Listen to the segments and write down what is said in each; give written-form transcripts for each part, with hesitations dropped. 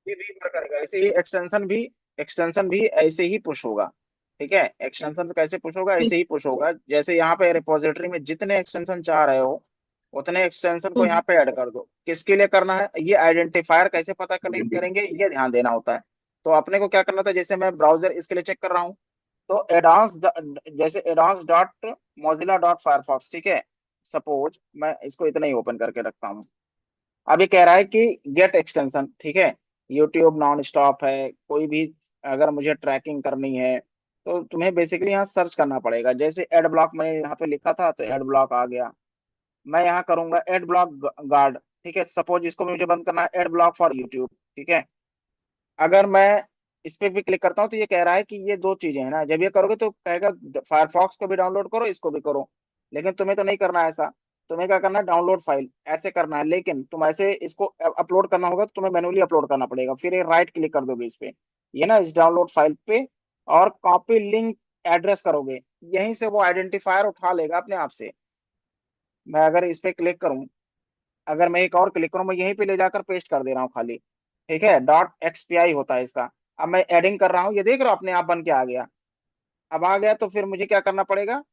भी वर्क करेगा, ऐसे ही एक्सटेंशन भी ऐसे ही पुश होगा। ठीक है, एक्सटेंशन कैसे पुश होगा, ठीक। ऐसे ही पुश होगा, जैसे यहाँ पे रिपोजिटरी में जितने एक्सटेंशन चाह रहे हो उतने एक्सटेंशन को यहाँ हम्म। पे ऐड कर दो। किसके लिए करना है, ये आइडेंटिफायर कैसे पता करेंगे, ये ध्यान देना होता है। तो अपने को क्या करना था, जैसे मैं ब्राउजर इसके लिए चेक कर रहा हूँ, तो एडवांस, जैसे advance dot Mozilla dot Firefox, ठीक है, सपोज मैं इसको इतना ही ओपन करके रखता हूँ। अब ये कह रहा है कि गेट एक्सटेंशन, ठीक है, यूट्यूब नॉन स्टॉप है, कोई भी अगर मुझे ट्रैकिंग करनी है तो तुम्हें बेसिकली यहाँ सर्च करना पड़ेगा। जैसे एड ब्लॉक मैंने यहाँ पे लिखा था तो एड ब्लॉक आ गया। मैं यहाँ करूंगा एड ब्लॉक गार्ड, ठीक है, सपोज इसको मुझे बंद करना है, एड ब्लॉक फॉर यूट्यूब, ठीक है। अगर मैं इस पे भी क्लिक करता हूँ तो ये कह रहा है कि ये दो चीजें हैं ना, जब ये करोगे तो कहेगा फायरफॉक्स को भी डाउनलोड करो, इसको भी करो। लेकिन तुम्हें तो नहीं करना है ऐसा। तुम्हें क्या करना है, डाउनलोड फाइल ऐसे करना है, लेकिन तुम ऐसे इसको अपलोड करना होगा तो तुम्हें मैनुअली अपलोड करना पड़ेगा, फिर ये राइट क्लिक कर दोगे इस पे, ये ना, इस डाउनलोड फाइल पे, और कॉपी लिंक एड्रेस करोगे, यहीं से वो आइडेंटिफायर उठा लेगा अपने आप से। मैं अगर इस पे क्लिक करूं, अगर मैं एक और क्लिक करूं, मैं यहीं पे ले जाकर पेस्ट कर दे रहा हूँ खाली। ठीक है, डॉट एक्सपीआई होता है इसका। अब मैं एडिंग कर रहा हूँ, ये देख रहा हूं अपने आप बन के आ गया। अब आ गया तो फिर मुझे क्या करना पड़ेगा,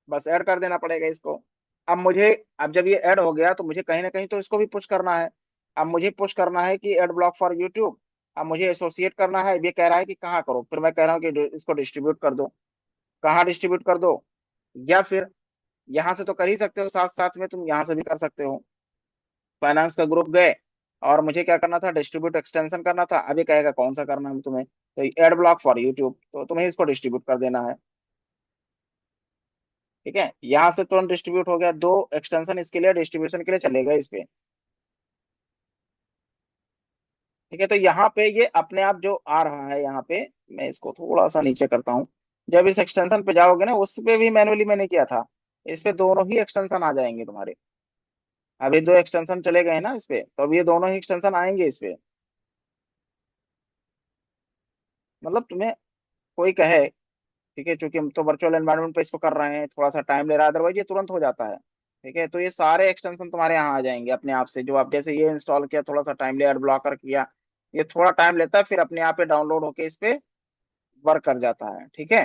बस ऐड कर देना पड़ेगा इसको। अब मुझे, अब जब ये ऐड हो गया तो मुझे कहीं ना कहीं तो इसको भी पुश करना है। अब मुझे पुश करना है कि एड ब्लॉक फॉर यूट्यूब। अब मुझे एसोसिएट करना है, ये कह रहा है कि कहाँ करो, फिर मैं कह रहा हूँ कि इसको डिस्ट्रीब्यूट कर दो। कहाँ डिस्ट्रीब्यूट कर दो, या फिर यहाँ से तो कर ही सकते हो, साथ साथ में तुम यहाँ से भी कर सकते हो। फाइनेंस का ग्रुप गए, और मुझे क्या करना था, डिस्ट्रीब्यूट एक्सटेंशन करना था। अभी कहेगा कौन सा करना है तुम्हें, तो एड ब्लॉक फॉर यूट्यूब, तो तुम्हें इसको डिस्ट्रीब्यूट कर देना है। ठीक है, यहाँ से तुरंत डिस्ट्रीब्यूट हो गया, दो एक्सटेंशन इसके लिए डिस्ट्रीब्यूशन के लिए चलेगा इस पे। ठीक है, तो यहाँ पे ये अपने आप जो आ रहा है यहाँ पे, मैं इसको थोड़ा सा नीचे करता हूँ। जब इस एक्सटेंशन पे जाओगे ना, उस पे भी मैनुअली मैंने किया था, इस पे दोनों ही एक्सटेंशन आ जाएंगे तुम्हारे। अभी दो एक्सटेंशन चले गए ना इस पे, तो अब ये दोनों ही एक्सटेंशन आएंगे इस पे। मतलब तुम्हें कोई कहे, ठीक है, चूंकि हम तो वर्चुअल एनवायरनमेंट पे इसको कर रहे हैं, थोड़ा सा टाइम ले रहा है, अदरवाइज ये तुरंत हो जाता है। ठीक है, तो ये सारे एक्सटेंशन तुम्हारे यहाँ आ जाएंगे अपने आप से, जो आप जैसे ये इंस्टॉल किया, थोड़ा सा टाइम लिया, एड ब्लॉकर किया, ये थोड़ा टाइम लेता है, फिर अपने आप पे डाउनलोड होके इस पे वर्क कर जाता है। ठीक है,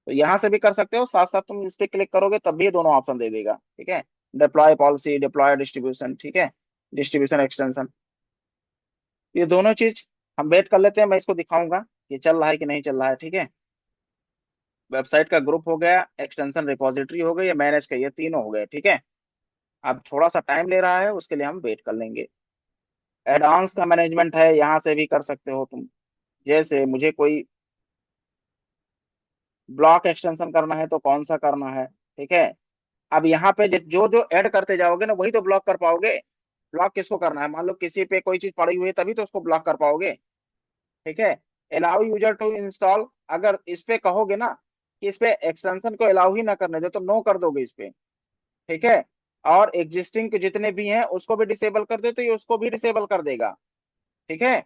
तो यहाँ से भी कर सकते हो, साथ साथ तुम इस पे क्लिक करोगे तब भी ये दोनों ऑप्शन दे देगा। ठीक है, डिप्लॉय पॉलिसी, डिप्लॉय डिस्ट्रीब्यूशन, ठीक है, डिस्ट्रीब्यूशन एक्सटेंशन, ये दोनों चीज हम वेट कर लेते हैं, मैं इसको दिखाऊंगा कि चल रहा है कि नहीं चल रहा है। ठीक है, वेबसाइट का ग्रुप हो गया, एक्सटेंशन रिपोजिटरी हो गई, मैनेज का, ये तीनों हो गए। ठीक है, अब थोड़ा सा टाइम ले रहा है, उसके लिए हम वेट कर लेंगे। एडवांस का मैनेजमेंट है, यहाँ से भी कर सकते हो तुम। जैसे मुझे कोई ब्लॉक एक्सटेंशन करना है तो कौन सा करना है। ठीक है, अब यहाँ पे जो जो ऐड करते जाओगे ना, वही तो ब्लॉक कर पाओगे। ब्लॉक किसको करना है, मान लो किसी पे कोई चीज पड़ी हुई है तभी तो उसको ब्लॉक कर पाओगे। ठीक है, अलाउ यूजर टू इंस्टॉल, अगर इस पे कहोगे ना कि इस पे एक्सटेंशन को अलाउ ही ना करने दो, तो नो कर दोगे इस पे। ठीक है, और एग्जिस्टिंग के जितने भी हैं उसको भी डिसेबल कर दे तो ये उसको भी डिसेबल कर देगा। ठीक है,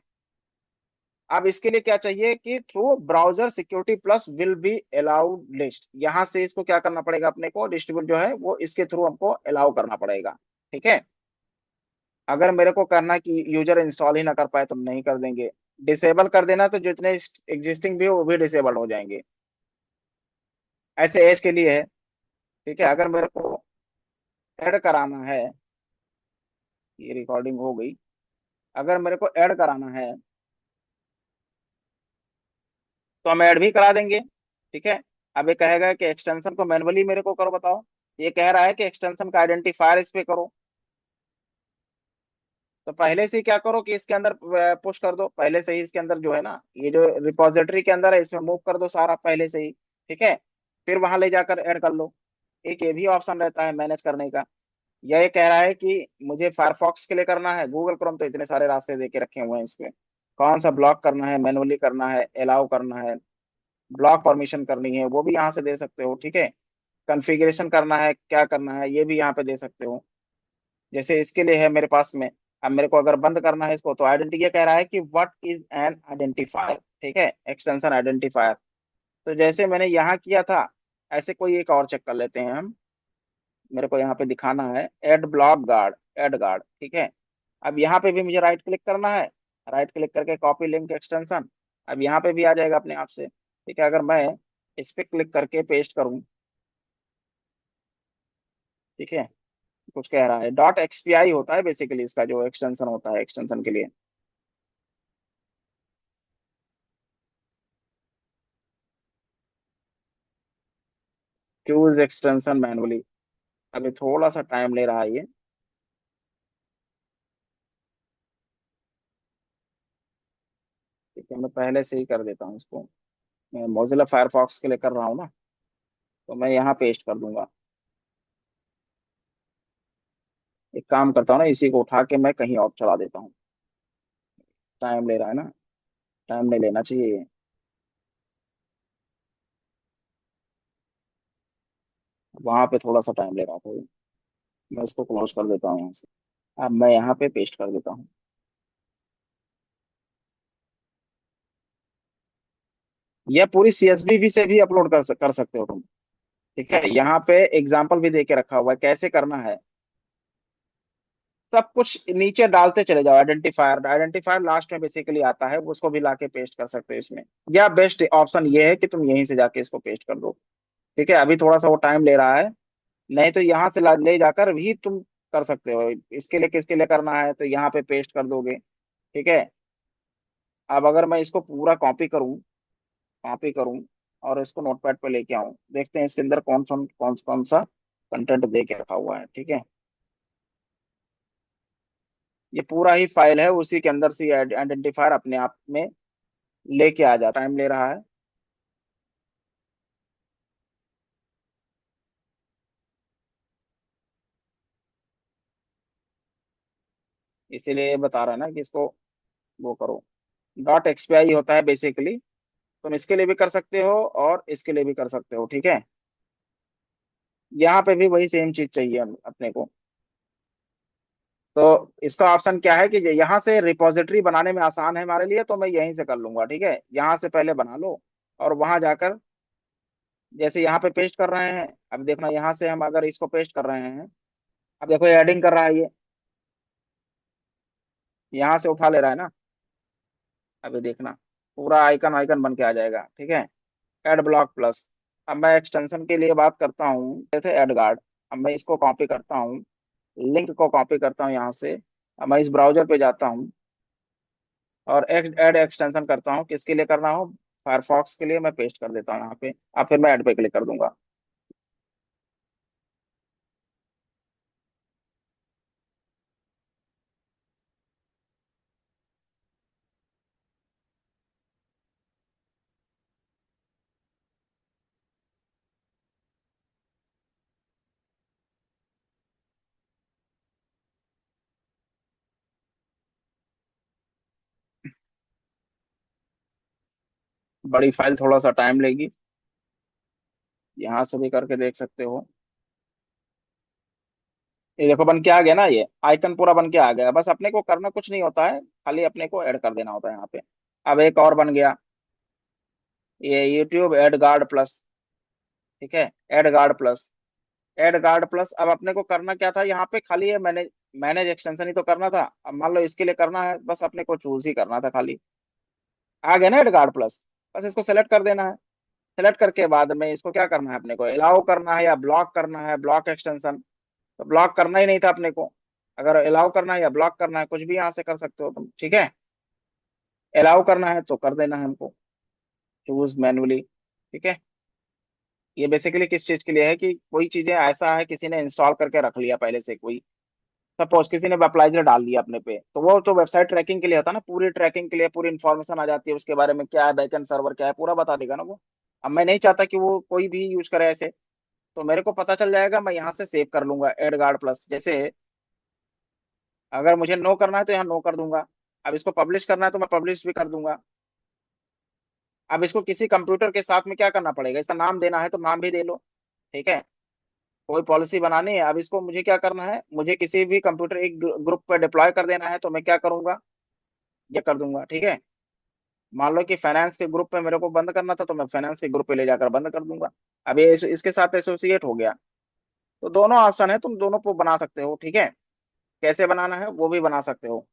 अब इसके लिए क्या चाहिए कि through browser security plus will be allowed list, यहां से इसको क्या करना पड़ेगा, अपने को डिस्ट्रीब्यूट जो है वो इसके थ्रू हमको अलाउ करना पड़ेगा। ठीक है, अगर मेरे को करना कि यूजर इंस्टॉल ही ना कर पाए तो हम नहीं कर देंगे। डिसेबल कर देना तो जितने एग्जिस्टिंग भी हो वो भी डिसेबल हो जाएंगे। ऐसे एज के लिए है। ठीक है, अगर मेरे को ऐड कराना है, ये रिकॉर्डिंग हो गई, अगर मेरे को ऐड कराना है तो हम ऐड भी करा देंगे। ठीक है, अब ये कहेगा कि एक्सटेंशन को मैनुअली मेरे को करो, बताओ। ये कह रहा है कि एक्सटेंशन का आइडेंटिफायर इस पे करो, तो पहले से ही क्या करो कि इसके अंदर पुश कर दो, पहले से ही इसके अंदर जो है ना, ये जो रिपोजिटरी के अंदर है इसमें मूव कर दो सारा पहले से ही। ठीक है, फिर वहां ले जाकर ऐड कर लो। एक ये भी ऑप्शन रहता है मैनेज करने का। या ये कह रहा है कि मुझे फायरफॉक्स के लिए करना है, गूगल क्रोम तो इतने सारे रास्ते दे के रखे हुए हैं इसमें, कौन सा ब्लॉक करना है, मैनुअली करना है, अलाउ करना है, ब्लॉक परमिशन करनी है, वो भी यहाँ से दे सकते हो। ठीक है, कॉन्फ़िगरेशन करना है, क्या करना है, ये भी यहाँ पे दे सकते हो। जैसे इसके लिए है मेरे पास में, अब मेरे को अगर बंद करना है इसको, तो आइडेंटिटी ये कह रहा है कि व्हाट इज एन आइडेंटिफायर। ठीक है, एक्सटेंशन आइडेंटिफायर। तो जैसे मैंने यहाँ किया था, ऐसे कोई एक और चेक कर लेते हैं हम। मेरे को यहाँ पे दिखाना है ad block guard, ad guard. ठीक है, अब यहाँ पे भी मुझे राइट क्लिक करना है, राइट क्लिक करके कॉपी लिंक एक्सटेंशन, अब यहाँ पे भी आ जाएगा अपने आप से। ठीक है, अगर मैं इस पे क्लिक करके पेस्ट करूँ, ठीक है, कुछ कह रहा है, डॉट एक्सपीआई होता है बेसिकली इसका जो एक्सटेंशन होता है एक्सटेंशन के लिए। चूज एक्सटेंशन मैनुअली, अभी थोड़ा सा टाइम ले रहा है ये। ठीक है, मैं पहले से ही कर देता हूँ इसको, मैं मोजिला फायरफॉक्स के लिए कर रहा हूँ ना, तो मैं यहाँ पेस्ट कर दूंगा। एक काम करता हूँ ना, इसी को उठा के मैं कहीं और चला देता हूँ, टाइम ले रहा है ना, टाइम नहीं लेना चाहिए। वहां पे थोड़ा सा टाइम ले रहा था ये। मैं इसको क्लोज कर देता हूँ यहाँ से। अब मैं यहाँ पे पेस्ट कर देता हूँ। यह पूरी सीएसवी से भी अपलोड कर सकते हो तुम। ठीक है, यहाँ पे एग्जाम्पल भी दे के रखा हुआ है कैसे करना है। सब कुछ नीचे डालते चले जाओ, आइडेंटिफायर, आइडेंटिफायर लास्ट में बेसिकली आता है, उसको भी लाके पेस्ट कर सकते हो इसमें। या बेस्ट ऑप्शन ये है कि तुम यहीं से जाके इसको पेस्ट कर दो। ठीक है, अभी थोड़ा सा वो टाइम ले रहा है, नहीं तो यहाँ से ले जाकर भी तुम कर सकते हो। इसके लिए किसके लिए करना है, तो यहाँ पे पेस्ट कर दोगे। ठीक है, अब अगर मैं इसको पूरा कॉपी करूँ और इसको नोटपैड पे लेके आऊँ, देखते हैं इसके अंदर कौन सा कंटेंट दे के रखा हुआ है। ठीक है, ये पूरा ही फाइल है, उसी के अंदर से आइडेंटिफायर अपने आप में लेके आ जाता, टाइम ले रहा है। इसीलिए ये बता रहा है ना कि इसको वो करो। डॉट एक्सपीआई होता है बेसिकली, तुम इसके लिए भी कर सकते हो और इसके लिए भी कर सकते हो। ठीक है, यहाँ पे भी वही सेम चीज चाहिए अपने को। तो इसका ऑप्शन क्या है कि यहाँ से रिपोजिटरी बनाने में आसान है हमारे लिए, तो मैं यहीं से कर लूंगा। ठीक है, यहाँ से पहले बना लो और वहां जाकर जैसे यहाँ पे पेस्ट कर रहे हैं, अब देखना यहाँ से हम अगर इसको पेस्ट कर रहे हैं, अब देखो ये एडिंग कर रहा है, ये यहाँ से उठा ले रहा है ना। अभी देखना पूरा आइकन आइकन बन के आ जाएगा। ठीक है, एड ब्लॉक प्लस। अब मैं एक्सटेंशन के लिए बात करता हूँ, जैसे एड गार्ड। अब मैं इसको कॉपी करता हूँ, लिंक को कॉपी करता हूँ यहाँ से। अब मैं इस ब्राउजर पे जाता हूँ और ऐड एक्सटेंशन करता हूँ, किसके लिए करना हो, फायरफॉक्स के लिए, मैं पेस्ट कर देता हूँ यहाँ पे। अब फिर मैं ऐड पे क्लिक कर दूंगा। बड़ी फाइल थोड़ा सा टाइम लेगी, यहाँ से भी करके देख सकते हो। ये देखो बन के आ गया ना, ये आइकन पूरा बन के आ गया। बस अपने को करना कुछ नहीं होता है, खाली अपने को ऐड कर देना होता है यहाँ पे। अब एक और बन गया, ये यूट्यूब एड गार्ड प्लस। ठीक है, ad guard plus, ad guard plus. अब अपने को करना क्या था, यहाँ पे खाली ये मैनेज मैनेज एक्सटेंशन ही तो करना था। अब मान लो इसके लिए करना है, बस अपने को चूज ही करना था खाली। आ गया ना एड गार्ड प्लस, बस इसको सेलेक्ट कर देना है। सेलेक्ट करके बाद में इसको क्या करना है, अपने को अलाउ करना है या ब्लॉक करना है, ब्लॉक एक्सटेंशन। तो ब्लॉक करना ही नहीं था अपने को, अगर अलाउ करना है या ब्लॉक करना है कुछ भी यहाँ से कर सकते हो तुम। ठीक है, अलाउ करना है तो कर देना है हमको, चूज मैनुअली। ठीक है, ये बेसिकली किस चीज के लिए है कि कोई चीजें ऐसा है किसी ने इंस्टॉल करके रख लिया पहले से, कोई सपोज किसी ने वेबलाइजर डाल दिया अपने पे, तो वो तो वेबसाइट ट्रैकिंग के लिए होता है ना, पूरी ट्रैकिंग के लिए पूरी इन्फॉर्मेशन आ जाती है उसके बारे में, क्या है बैकएंड सर्वर क्या है पूरा बता देगा ना वो। अब मैं नहीं चाहता कि वो कोई भी यूज करे ऐसे, तो मेरे को पता चल जाएगा, मैं यहाँ से सेव कर लूंगा एड गार्ड प्लस। जैसे अगर मुझे नो करना है तो यहाँ नो कर दूंगा, अब इसको पब्लिश करना है तो मैं पब्लिश भी कर दूंगा। अब इसको किसी कंप्यूटर के साथ में क्या करना पड़ेगा, इसका नाम देना है तो नाम भी दे लो। ठीक है, कोई पॉलिसी बनानी है, अब इसको मुझे क्या करना है, मुझे किसी भी कंप्यूटर एक ग्रुप पे डिप्लॉय कर देना है, तो मैं क्या करूंगा, ये कर दूंगा। ठीक है, मान लो कि फाइनेंस के ग्रुप पे मेरे को बंद करना था, तो मैं फाइनेंस के ग्रुप पे ले जाकर बंद कर दूंगा। अब ये इसके साथ एसोसिएट हो गया। तो दोनों ऑप्शन है, तुम दोनों को बना सकते हो। ठीक है, कैसे बनाना है वो भी बना सकते हो।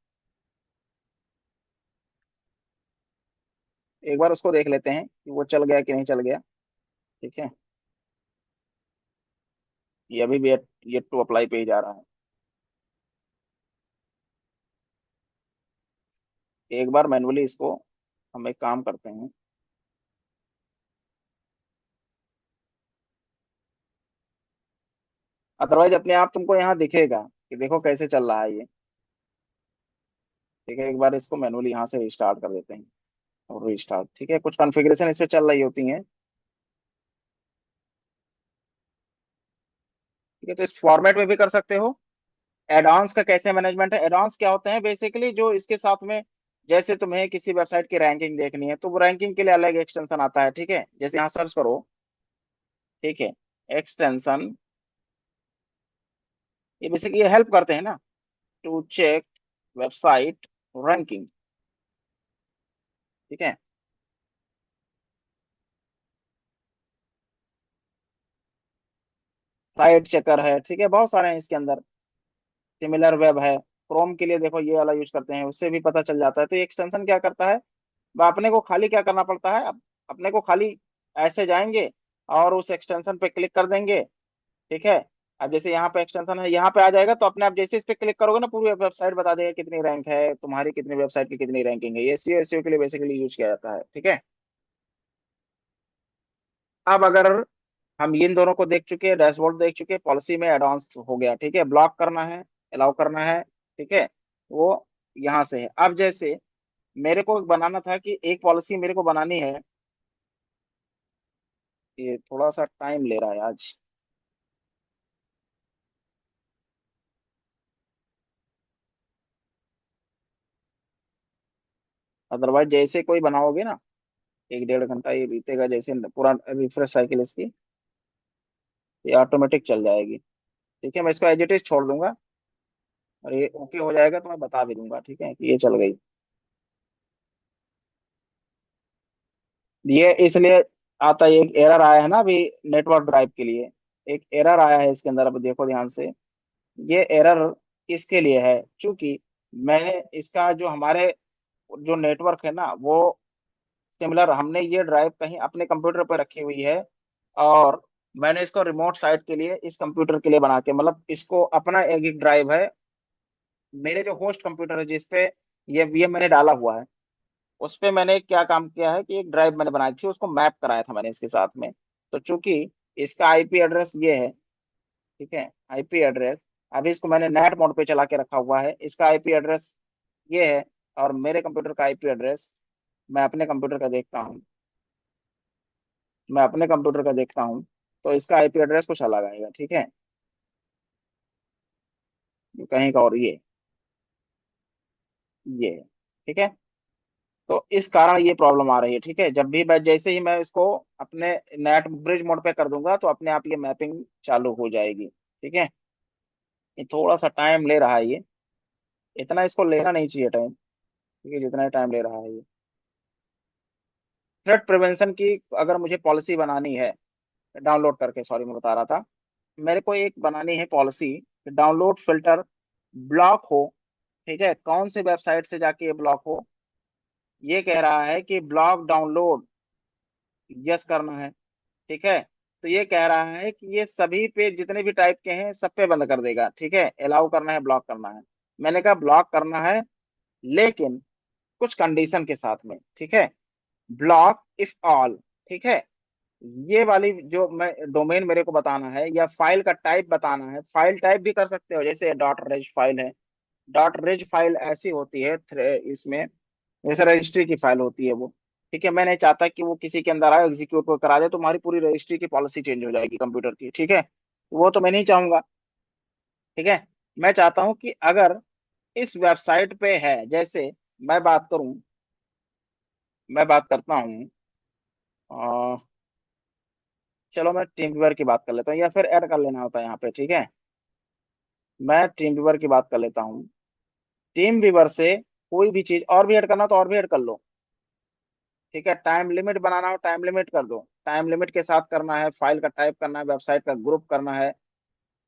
एक बार उसको देख लेते हैं कि वो चल गया कि नहीं चल गया। ठीक है, ये अभी भी ये टू अप्लाई पे ही जा रहा है। एक बार मैनुअली इसको हम एक काम करते हैं। अदरवाइज अपने आप तुमको यहाँ दिखेगा कि देखो कैसे चल रहा है ये। ठीक है, एक बार इसको मैनुअली यहाँ से रिस्टार्ट कर देते हैं और रिस्टार्ट। ठीक है, कुछ कॉन्फ़िगरेशन इसमें चल रही होती हैं। ठीक है, तो इस फॉर्मेट में भी कर सकते हो। एडॉन्स का कैसे मैनेजमेंट है, एडॉन्स क्या होते हैं बेसिकली, जो इसके साथ में जैसे तुम्हें किसी वेबसाइट की रैंकिंग देखनी है तो वो रैंकिंग के लिए अलग एक्सटेंशन आता है। ठीक है, जैसे यहाँ सर्च करो। ठीक है, एक्सटेंशन, ये बेसिकली ये हेल्प करते हैं ना टू चेक वेबसाइट रैंकिंग। ठीक है, साइट चेकर है। ठीक है, बहुत सारे हैं इसके अंदर। सिमिलर वेब है, क्रोम के लिए देखो ये वाला यूज करते हैं, उससे भी पता चल जाता है। तो ये एक्सटेंशन क्या करता है, अपने को खाली क्या करना पड़ता है, अब अपने को खाली ऐसे जाएंगे और उस एक्सटेंशन पे क्लिक कर देंगे। ठीक है, अब जैसे यहाँ पे एक्सटेंशन है, यहाँ पे आ जाएगा तो अपने आप जैसे इस पे क्लिक करोगे ना पूरी वेबसाइट बता देगा कितनी रैंक है तुम्हारी, कितनी वेबसाइट की कितनी रैंकिंग है। ये एसईओ एसईओ के लिए बेसिकली यूज किया जाता है। ठीक है, अब अगर हम इन दोनों को देख चुके हैं, डैशबोर्ड देख चुके हैं, पॉलिसी में एडवांस हो गया। ठीक है, ब्लॉक करना है, अलाउ करना है। ठीक है, वो यहाँ से है। अब जैसे मेरे को बनाना था कि एक पॉलिसी मेरे को बनानी है, ये थोड़ा सा टाइम ले रहा है आज। अदरवाइज जैसे कोई बनाओगे ना, 1 1.5 घंटा ये बीतेगा जैसे पूरा रिफ्रेश साइकिल इसकी, ये ऑटोमेटिक चल जाएगी। ठीक है, मैं इसको एज इट इज छोड़ दूंगा और ये ओके हो जाएगा तो मैं बता भी दूंगा। ठीक है, कि ये चल गई। ये इसलिए आता है, एक एरर आया है ना अभी नेटवर्क ड्राइव के लिए, एक एरर आया है इसके अंदर। अब देखो ध्यान से, ये एरर इसके लिए है क्योंकि मैंने इसका जो हमारे जो नेटवर्क है ना वो सिमिलर, हमने ये ड्राइव कहीं अपने कंप्यूटर पर रखी हुई है और मैंने इसको रिमोट साइट के लिए इस कंप्यूटर के लिए बना के, मतलब इसको अपना एक ड्राइव है मेरे जो होस्ट कंप्यूटर है जिसपे ये मैंने डाला हुआ है, उस पे मैंने क्या काम किया है कि एक ड्राइव मैंने बनाई थी, उसको मैप कराया था मैंने इसके साथ में। तो चूंकि इसका आईपी एड्रेस ये है, ठीक है, आईपी एड्रेस, अभी इसको मैंने नेट मोड पे चला के रखा हुआ है, इसका आईपी एड्रेस ये है। और मेरे कंप्यूटर का आईपी एड्रेस, मैं अपने कंप्यूटर का देखता हूँ, मैं अपने कंप्यूटर का देखता हूँ तो इसका आईपी एड्रेस कुछ अलग आएगा। ठीक है, कहीं का और ये है। ठीक है, तो इस कारण ये प्रॉब्लम आ रही है। ठीक है, जब भी मैं जैसे ही मैं इसको अपने नेट ब्रिज मोड पे कर दूंगा तो अपने आप ये मैपिंग चालू हो जाएगी। ठीक है, ये थोड़ा सा टाइम ले रहा है ये, इतना इसको लेना नहीं चाहिए टाइम। ठीक है, जितना टाइम ले रहा है ये। थ्रेट प्रिवेंशन की अगर मुझे पॉलिसी बनानी है डाउनलोड करके, सॉरी मैं बता रहा था, मेरे को एक बनानी है पॉलिसी, डाउनलोड फिल्टर ब्लॉक हो। ठीक है, कौन से वेबसाइट से जाके ये ब्लॉक हो, ये कह रहा है कि ब्लॉक डाउनलोड यस करना है। ठीक है, तो ये कह रहा है कि ये सभी पे जितने भी टाइप के हैं सब पे बंद कर देगा। ठीक है, अलाउ करना है, ब्लॉक करना है। मैंने कहा ब्लॉक करना है लेकिन कुछ कंडीशन के साथ में। ठीक है, ब्लॉक इफ ऑल। ठीक है, ये वाली जो मैं डोमेन मेरे को बताना है या फाइल का टाइप बताना है, फाइल टाइप भी कर सकते हो, जैसे डॉट रेज फाइल है। डॉट रेज फाइल ऐसी होती है इसमें जैसे रजिस्ट्री की फाइल होती है वो। ठीक है, मैं नहीं चाहता कि वो किसी के अंदर आए एग्जीक्यूट को करा दे तो हमारी पूरी रजिस्ट्री की पॉलिसी चेंज हो जाएगी कंप्यूटर की। ठीक है, वो तो मैं नहीं चाहूंगा। ठीक है, मैं चाहता हूं कि अगर इस वेबसाइट पे है, जैसे मैं बात करूं, मैं बात करता हूं, चलो मैं टीम व्यूअर की बात कर लेता हूँ या फिर ऐड कर लेना होता है यहाँ पे। ठीक है, मैं टीम व्यूअर की बात कर लेता हूँ। टीम व्यूअर से कोई भी चीज और भी ऐड करना तो और भी ऐड कर लो। ठीक है, टाइम लिमिट बनाना हो टाइम लिमिट कर दो, टाइम लिमिट के साथ करना है, फाइल का टाइप करना है, वेबसाइट का ग्रुप करना है।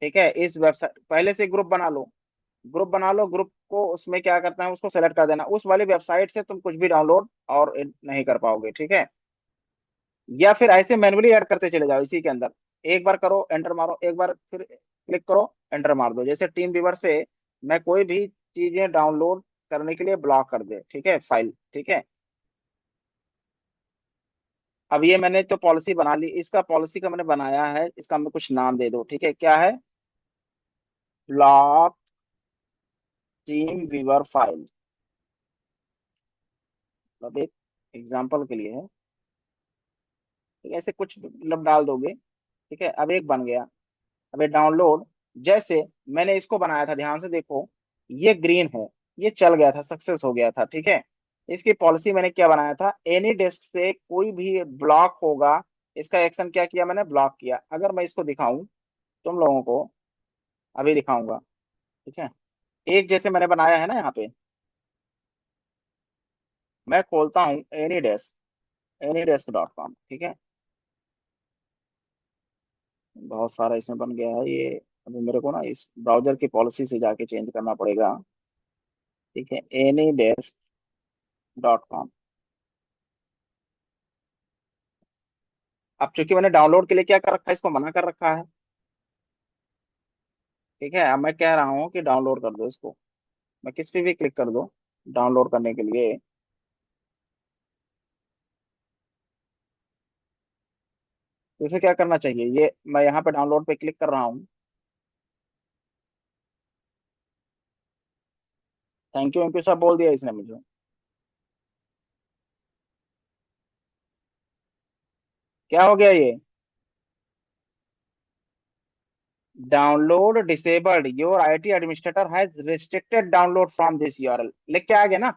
ठीक है, इस वेबसाइट पहले से ग्रुप बना लो, ग्रुप बना लो, ग्रुप को उसमें क्या करना है, उसको सेलेक्ट कर देना, उस वाली वेबसाइट से तुम कुछ भी डाउनलोड और नहीं कर पाओगे, ठीक है। या फिर ऐसे मैन्युअली ऐड करते चले जाओ इसी के अंदर, एक बार करो एंटर मारो, एक बार फिर क्लिक करो एंटर मार दो। जैसे टीम व्यूवर से मैं कोई भी चीजें डाउनलोड करने के लिए ब्लॉक कर दे, ठीक है, फाइल, ठीक है। अब ये मैंने तो पॉलिसी बना ली, इसका पॉलिसी का मैंने बनाया है, इसका मैं कुछ नाम दे दो, ठीक है, क्या है, ब्लॉक टीम व्यूवर फाइल, मतलब एक एग्जाम्पल के लिए है, ठीक है, ऐसे कुछ मतलब डाल दोगे, ठीक है। अब एक बन गया। अब ये डाउनलोड, जैसे मैंने इसको बनाया था, ध्यान से देखो, ये ग्रीन है, ये चल गया था, सक्सेस हो गया था, ठीक है। इसकी पॉलिसी मैंने क्या बनाया था, एनी डेस्क से कोई भी ब्लॉक होगा, इसका एक्शन क्या किया मैंने, ब्लॉक किया। अगर मैं इसको दिखाऊं तुम लोगों को, अभी दिखाऊंगा, ठीक है। एक जैसे मैंने बनाया है ना यहाँ पे, मैं खोलता हूँ एनी डेस्क.com, ठीक है। बहुत सारा इसमें बन गया है ये। अभी मेरे को ना इस ब्राउजर की पॉलिसी से जाके चेंज करना पड़ेगा, ठीक है, any.desk.com। अब चूंकि मैंने डाउनलोड के लिए क्या कर रखा है, इसको मना कर रखा है, ठीक है। अब मैं कह रहा हूँ कि डाउनलोड कर दो इसको, मैं किस पे भी क्लिक कर दो डाउनलोड करने के लिए, तो इसे क्या करना चाहिए, ये मैं यहाँ पे डाउनलोड पे क्लिक कर रहा हूँ। थैंक यू सब बोल दिया इसने मुझे। क्या हो गया ये, download disabled, your IT administrator has restricted download from this URL, लिख के आ गया ना,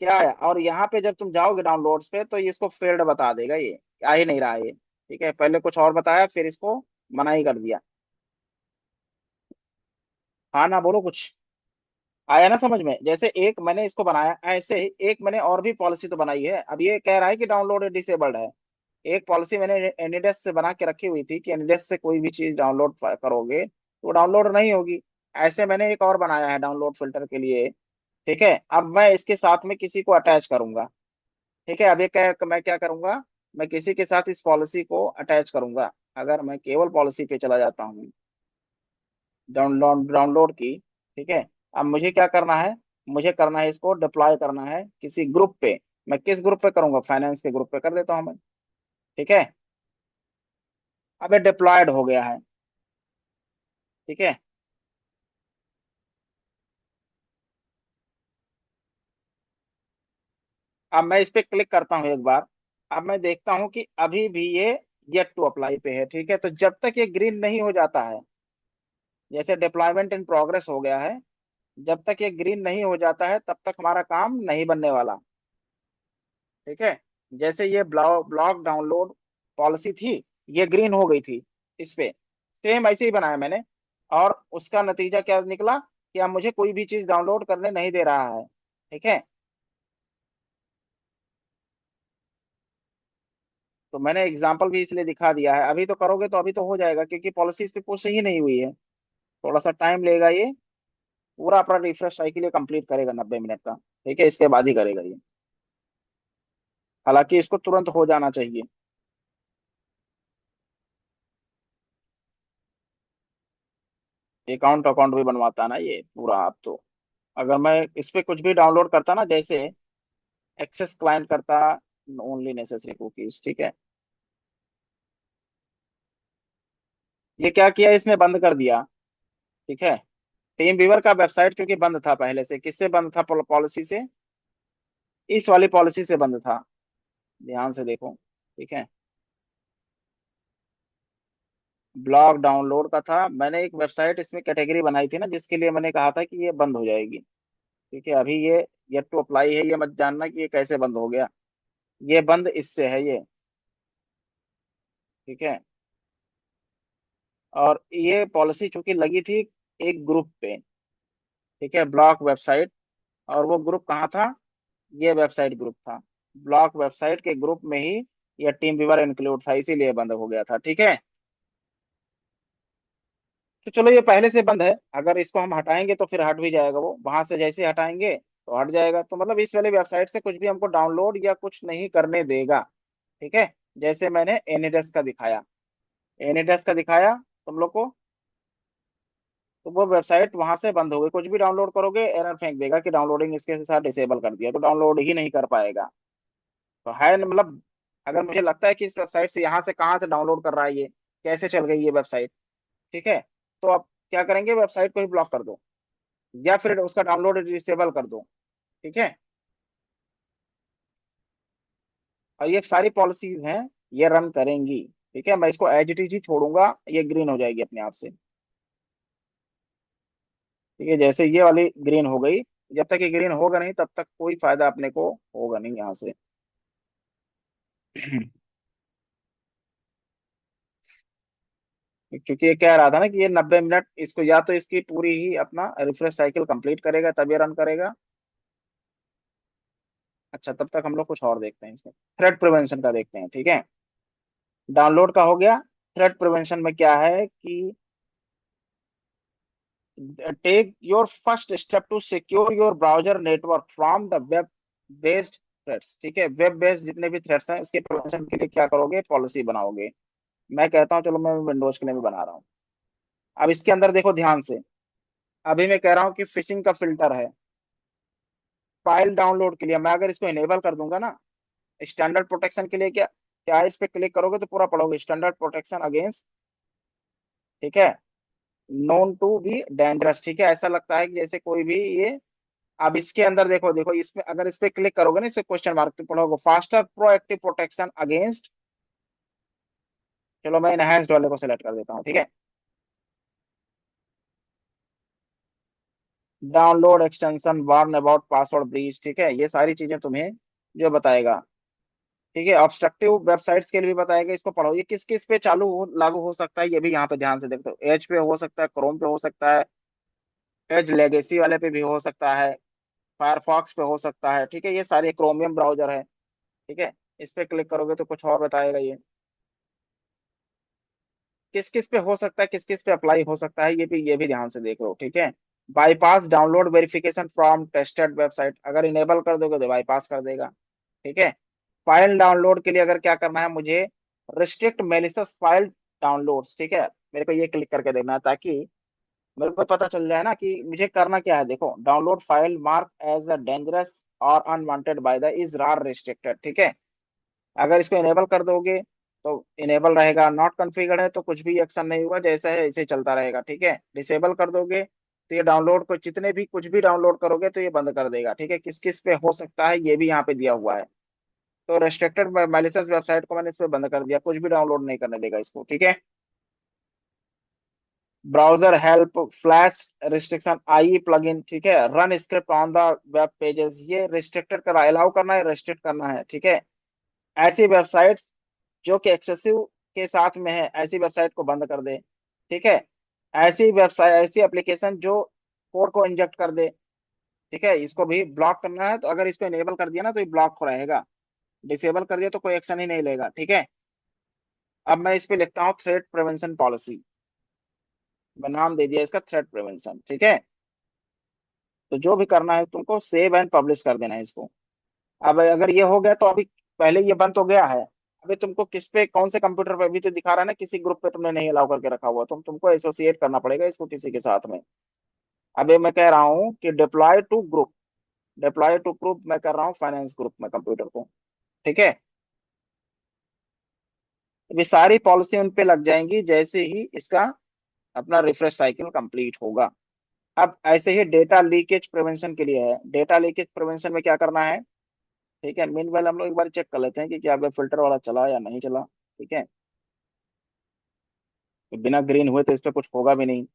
क्या है। और यहाँ पे जब तुम जाओगे डाउनलोड्स पे तो ये इसको फेल्ड बता देगा, ये आ ही नहीं रहा है ये, ठीक है। पहले कुछ और बताया, फिर इसको मना ही कर दिया। हाँ ना, बोलो कुछ, आया ना समझ में। जैसे एक मैंने इसको बनाया, ऐसे ही एक मैंने और भी पॉलिसी तो बनाई है। अब ये कह रहा है कि डाउनलोड डिसेबल्ड है। एक पॉलिसी मैंने एनिडेस से बना के रखी हुई थी कि एनिडेस से कोई भी चीज डाउनलोड करोगे तो डाउनलोड नहीं होगी। ऐसे मैंने एक और बनाया है डाउनलोड फिल्टर के लिए, ठीक है। अब मैं इसके साथ में किसी को अटैच करूंगा, ठीक है। अब ये क्या, मैं क्या करूंगा, मैं किसी के साथ इस पॉलिसी को अटैच करूंगा। अगर मैं केवल पॉलिसी पे चला जाता हूँ, डाउनलोड की, ठीक है। अब मुझे क्या करना है, मुझे करना है इसको डिप्लॉय करना है किसी ग्रुप पे। मैं किस ग्रुप पे करूंगा, फाइनेंस के ग्रुप पे कर देता हूँ मैं, ठीक है। अब ये डिप्लॉयड हो गया है, ठीक है। अब मैं इस पे क्लिक करता हूँ एक बार। अब मैं देखता हूँ कि अभी भी ये येट टू अप्लाई पे है, ठीक है। तो जब तक ये ग्रीन नहीं हो जाता है, जैसे डिप्लॉयमेंट इन प्रोग्रेस हो गया है, जब तक ये ग्रीन नहीं हो जाता है तब तक हमारा काम नहीं बनने वाला, ठीक है। जैसे ये ब्लॉक डाउनलोड पॉलिसी थी, ये ग्रीन हो गई थी इस पे, सेम ऐसे ही बनाया मैंने। और उसका नतीजा क्या निकला कि अब मुझे कोई भी चीज डाउनलोड करने नहीं दे रहा है, ठीक है। तो मैंने एग्जाम्पल भी इसलिए दिखा दिया है। अभी तो करोगे तो अभी तो हो जाएगा, क्योंकि पॉलिसी इस पे पुश ही नहीं हुई है, थोड़ा सा टाइम लेगा ये। पूरा अपना रिफ्रेश साइकिल ये कंप्लीट करेगा 90 मिनट का, ठीक है, इसके बाद ही करेगा ये। हालांकि इसको तुरंत हो जाना चाहिए। अकाउंट अकाउंट भी बनवाता है ना ये पूरा। आप तो, अगर मैं इस पे कुछ भी डाउनलोड करता ना, जैसे एक्सेस क्लाइंट करता, ओनली नेसेसरी कुकीज, ठीक है। ये क्या किया, इसने बंद कर दिया, ठीक है। टीम व्यूवर का वेबसाइट क्योंकि बंद था पहले से, किससे बंद था, पॉलिसी से, इस वाली पॉलिसी से बंद था, ध्यान से देखो, ठीक है। ब्लॉग डाउनलोड का था, मैंने एक वेबसाइट इसमें कैटेगरी बनाई थी ना, जिसके लिए मैंने कहा था कि ये बंद हो जाएगी, ठीक है। अभी ये येट टू अप्लाई है, ये मत जानना कि ये कैसे बंद हो गया, ये बंद इससे है ये, ठीक है। और ये पॉलिसी चूंकि लगी थी एक ग्रुप पे, ठीक है, ब्लॉक वेबसाइट। और वो ग्रुप कहाँ था, ये वेबसाइट ग्रुप था, ब्लॉक वेबसाइट के ग्रुप में ही ये टीम व्यूवर इंक्लूड था, इसीलिए बंद हो गया था, ठीक है। तो चलो ये पहले से बंद है, अगर इसको हम हटाएंगे तो फिर हट भी जाएगा, वो वहां से जैसे ही हटाएंगे तो हट जाएगा। तो मतलब इस वाले वेबसाइट से कुछ भी हमको डाउनलोड या कुछ नहीं करने देगा। ठीक है, जैसे मैंने एनिडेस्क का दिखाया, एनिडेस्क का दिखाया तुम लोग को, तो वो वेबसाइट वहां से बंद हो गई। कुछ भी डाउनलोड करोगे एरर फेंक देगा कि डाउनलोडिंग इसके साथ डिसेबल कर दिया, तो डाउनलोड ही नहीं कर पाएगा। तो है मतलब, अगर मुझे लगता है कि इस वेबसाइट से यहाँ से कहाँ से डाउनलोड कर रहा है ये, कैसे चल गई ये वेबसाइट, ठीक है, तो आप क्या करेंगे, वेबसाइट को ही ब्लॉक कर दो या फिर उसका डाउनलोड डिसेबल कर दो। ठीक है, और ये सारी पॉलिसीज हैं, ये रन करेंगी। ठीक है, मैं इसको एज इट इज ही छोड़ूंगा, ये ग्रीन हो जाएगी अपने आप से। ठीक है, जैसे ये वाली ग्रीन हो गई, जब तक ये ग्रीन होगा नहीं तब तक कोई फायदा अपने को होगा नहीं यहाँ से। क्योंकि ये कह रहा था ना कि ये 90 मिनट, इसको या तो इसकी पूरी ही अपना रिफ्रेश साइकिल कंप्लीट करेगा तब ये रन करेगा। अच्छा, तब तक हम लोग कुछ और देखते हैं, इसमें थ्रेड प्रिवेंशन का देखते हैं। ठीक है, डाउनलोड का हो गया। थ्रेड प्रिवेंशन में क्या है कि take your first step to secure your browser network from the web based threats. ठीक है, वेब बेस्ड जितने भी थ्रेट्स हैं उसके प्रिवेंशन के लिए क्या करोगे, पॉलिसी बनाओगे। मैं कहता हूँ चलो, मैं विंडोज के लिए भी बना रहा हूँ। अब इसके अंदर देखो ध्यान से, अभी मैं कह रहा हूँ कि फिशिंग का फिल्टर है फाइल डाउनलोड के लिए। मैं अगर इसको इनेबल कर दूंगा ना, स्टैंडर्ड प्रोटेक्शन के लिए, क्या क्या इस पे क्लिक करोगे तो पूरा पढ़ोगे, स्टैंडर्ड प्रोटेक्शन अगेंस्ट, ठीक है, नोन टू बी डेंजरस। ठीक है, ऐसा लगता है कि जैसे कोई भी ये, अब इसके अंदर देखो देखो, इसमें अगर इस पे क्लिक करोगे ना, इसे क्वेश्चन मार्क पे पढ़ोगे, फास्टर प्रोएक्टिव प्रोटेक्शन अगेंस्ट, चलो मैं इनहेंस्ड वाले को सिलेक्ट कर देता हूँ। ठीक है, download extension, warn about password breach, ठीक है, ये सारी चीजें तुम्हें जो बताएगा। ठीक है, ऑब्स्ट्रक्टिव वेबसाइट्स के लिए भी बताएगा, इसको पढ़ो। ये किस किस पे लागू हो सकता है, ये भी यहाँ पे ध्यान से देखो। एज पे हो सकता है, क्रोम पे हो सकता है, एज लेगेसी वाले पे भी हो सकता है, फायरफॉक्स पे हो सकता है। ठीक है, ये सारे क्रोमियम ब्राउजर है। ठीक है, इस पे क्लिक करोगे तो कुछ और बताएगा ये, किस किस पे हो सकता है, किस किस पे अप्लाई हो सकता है, ये भी ध्यान से देख लो। ठीक है, bypass download verification from tested website, अगर इनेबल कर दोगे तो बाईपास कर देगा। ठीक है, फाइल डाउनलोड के लिए अगर क्या करना है मुझे, रिस्ट्रिक्ट मेलिशियस फाइल डाउनलोड्स। ठीक है, मेरे को ये क्लिक करके देखना है ताकि मेरे को पता चल जाए ना कि मुझे करना क्या है। देखो, download file mark as a dangerous और unwanted by the is or restricted. ठीक है, अगर इसको इनेबल कर दोगे तो इनेबल रहेगा, नॉट कॉन्फ़िगर्ड है तो कुछ भी एक्शन नहीं होगा, जैसा है ऐसे ही चलता रहेगा। ठीक है, डिसेबल कर दोगे तो ये डाउनलोड को जितने भी कुछ भी डाउनलोड करोगे तो ये बंद कर देगा। ठीक है, किस किस पे हो सकता है ये भी यहाँ पे दिया हुआ है। तो रेस्ट्रिक्टेड मैलिशियस वेबसाइट को मैंने इस पे बंद कर दिया, कुछ भी डाउनलोड नहीं करने देगा इसको। ठीक है, ब्राउजर हेल्प, फ्लैश रिस्ट्रिक्शन, आई प्लगइन, ठीक है, run script on the web pages, ये रिस्ट्रिक्टेड करना, अलाउ करना है, रेस्ट्रिक्ट करना है। ठीक है, ऐसी वेबसाइट्स जो कि एक्सेसिव के साथ में है, ऐसी वेबसाइट को बंद कर दे। ठीक है, ऐसी वेबसाइट, ऐसी एप्लीकेशन जो कोड को इंजेक्ट कर दे, ठीक है, इसको भी ब्लॉक करना है। तो अगर इसको इनेबल कर दिया ना तो ये ब्लॉक रहेगा, डिसेबल कर दिया तो कोई एक्शन ही नहीं लेगा। ठीक है, अब मैं इस पे लिखता हूँ थ्रेट प्रिवेंशन पॉलिसी, मैं नाम दे दिया इसका थ्रेट प्रिवेंशन। ठीक है, तो जो भी करना है तुमको सेव एंड पब्लिश कर देना है इसको। अब अगर ये हो गया तो अभी, पहले ये बंद तो गया है, अभी तुमको किस पे, कौन से कंप्यूटर पे, अभी तो दिखा रहा है ना किसी ग्रुप पे तुमने नहीं अलाउ करके रखा हुआ, तुमको एसोसिएट करना पड़ेगा इसको किसी के साथ में। अभी मैं कह रहा हूँ कि deploy to group, deploy to group मैं कर रहा हूँ फाइनेंस ग्रुप में कंप्यूटर को। ठीक है, अभी सारी पॉलिसी उन पे लग जाएंगी जैसे ही इसका अपना रिफ्रेश साइकिल कंप्लीट होगा। अब ऐसे ही डेटा लीकेज प्रिवेंशन के लिए है, डेटा लीकेज प्रिवेंशन में क्या करना है। ठीक है, मीन हम लोग एक बार चेक कर लेते हैं कि क्या वेब फिल्टर वाला चला या नहीं चला। ठीक है, तो बिना ग्रीन हुए तो इस पे कुछ होगा भी नहीं।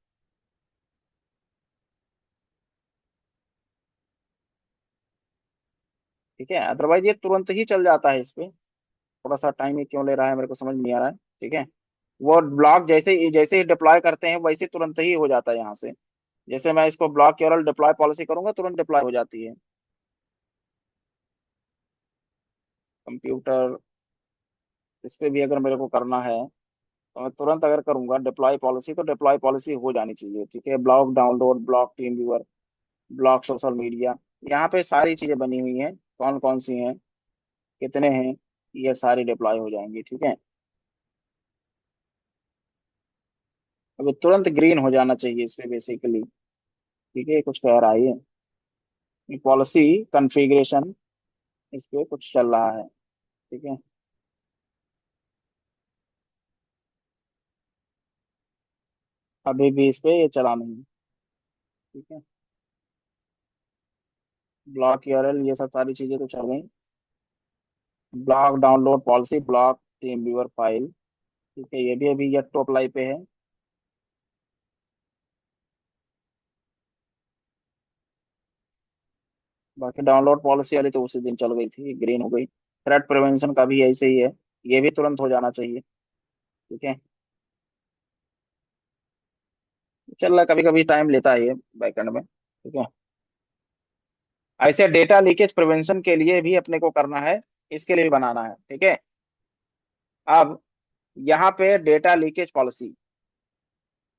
ठीक है, अदरवाइज ये तुरंत ही चल जाता है इस पे, थोड़ा सा टाइम ही क्यों ले रहा है मेरे को समझ नहीं आ रहा है। ठीक है, वो ब्लॉक जैसे ही डिप्लॉय करते हैं वैसे तुरंत ही हो जाता है यहाँ से। जैसे मैं इसको ब्लॉक केवल डिप्लॉय पॉलिसी करूंगा तुरंत डिप्लॉय हो जाती है। कंप्यूटर, इस पे भी अगर मेरे को करना है और तुरंत अगर करूंगा डिप्लॉय पॉलिसी, तो डिप्लॉय पॉलिसी हो जानी चाहिए। ठीक है, block download, block team viewer, block social media, यहाँ पे सारी चीजें बनी हुई हैं, कौन कौन सी हैं, कितने हैं, ये सारी डिप्लॉय हो जाएंगी। ठीक है, अभी तुरंत ग्रीन हो जाना चाहिए इस पे बेसिकली। ठीक है, कुछ कह रहा है ये पॉलिसी कॉन्फ़िगरेशन, इस पे कुछ चल रहा है। ठीक है, अभी भी इस पे ये चला नहीं। ठीक है, ब्लॉक यूआरएल, ये सब सारी चीजें तो चल गई। Block download policy, block team viewer file. ठीक है, ये भी अभी ये टॉप लाई पे है। बाकी डाउनलोड पॉलिसी वाली तो उसी दिन चल गई थी, ग्रीन हो गई। थ्रेट प्रिवेंशन का भी ऐसे ही है, ये भी तुरंत हो जाना चाहिए। ठीक है, चल रहा, कभी कभी टाइम लेता है ये बैकएंड में। ठीक है, ऐसे डेटा लीकेज प्रिवेंशन के लिए भी अपने को करना है, इसके लिए भी बनाना है। ठीक है, अब यहाँ पे डेटा लीकेज पॉलिसी,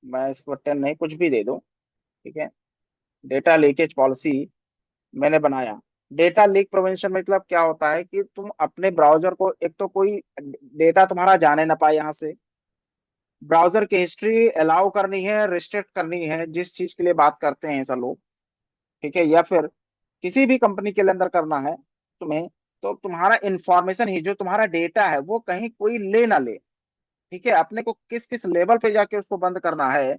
मैं इसको 10 नहीं, कुछ भी दे दूं। ठीक है, डेटा लीकेज पॉलिसी मैंने बनाया। डेटा लीक प्रिवेंशन मतलब क्या होता है कि तुम अपने ब्राउजर को, एक तो कोई डेटा तुम्हारा जाने ना पाए यहाँ से, ब्राउजर की हिस्ट्री अलाउ करनी है, रिस्ट्रिक्ट करनी है, जिस चीज के लिए बात करते हैं ऐसा लोग। ठीक है, या फिर किसी भी कंपनी के अंदर करना है तुम्हें, तो तुम्हारा इंफॉर्मेशन ही, जो तुम्हारा डेटा है, वो कहीं कोई ले ना ले। ठीक है, अपने को किस किस लेवल पे जाके उसको बंद करना है।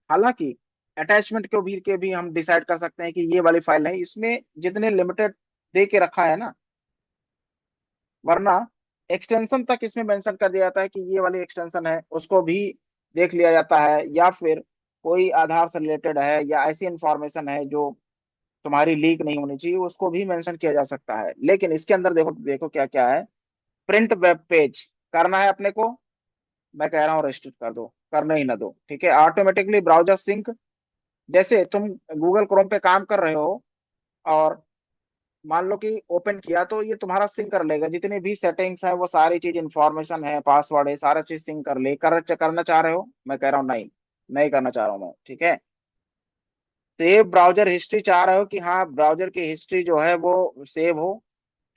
हालांकि अटैचमेंट के भी हम डिसाइड कर सकते हैं कि ये वाली फाइल नहीं, इसमें जितने लिमिटेड दे के रखा है ना, वरना एक्सटेंशन तक इसमें मेंशन कर दिया जाता है कि ये वाली एक्सटेंशन है, उसको भी देख लिया जाता है। या फिर कोई आधार से रिलेटेड है या ऐसी इंफॉर्मेशन है जो तुम्हारी लीक नहीं होनी चाहिए, उसको भी मेंशन किया जा सकता है। लेकिन इसके अंदर देखो देखो क्या क्या है। प्रिंट वेब पेज करना है अपने को, मैं कह रहा हूँ रेस्ट्रिक्ट कर दो, करने ही ना दो। ठीक है, ऑटोमेटिकली ब्राउजर सिंक, जैसे तुम गूगल क्रोम पे काम कर रहे हो और मान लो कि ओपन किया, तो ये तुम्हारा सिंक कर लेगा, जितनी भी सेटिंग्स है वो सारी चीज, इंफॉर्मेशन है, पासवर्ड है, सारा चीज सिंक कर ले। करना चाह रहे हो, मैं कह रहा हूँ नहीं, नहीं करना चाह रहा हूँ मैं। ठीक है, सेव ब्राउजर हिस्ट्री चाह रहे हो कि हाँ ब्राउजर की हिस्ट्री जो है वो सेव हो।